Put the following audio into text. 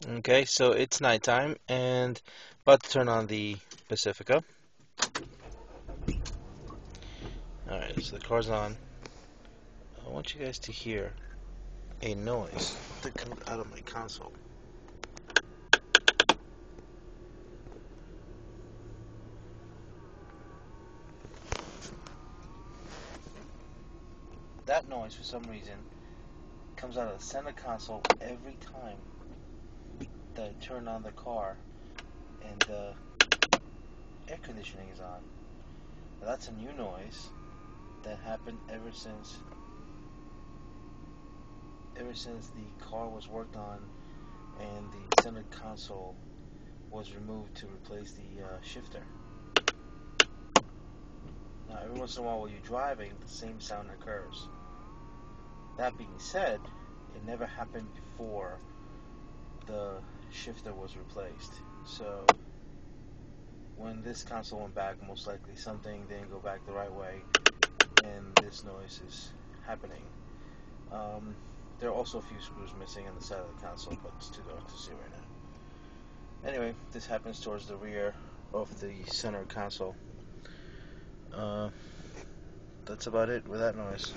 Okay, so it's nighttime and about to turn on the Pacifica. Alright, so the car's on. I want you guys to hear a noise that comes out of my console. That noise, for some reason, comes out of the center console every time that I turn on the car and the air conditioning is on. Now, that's a new noise that happened ever since the car was worked on and the center console was removed to replace the shifter. Now, every once in a while while you're driving, the same sound occurs. That being said, it never happened before the shifter was replaced. So when this console went back, most likely something didn't go back the right way, and this noise is happening. There are also a few screws missing on the side of the console, but it's too dark to see right now. Anyway, this happens towards the rear of the center console. That's about it with that noise.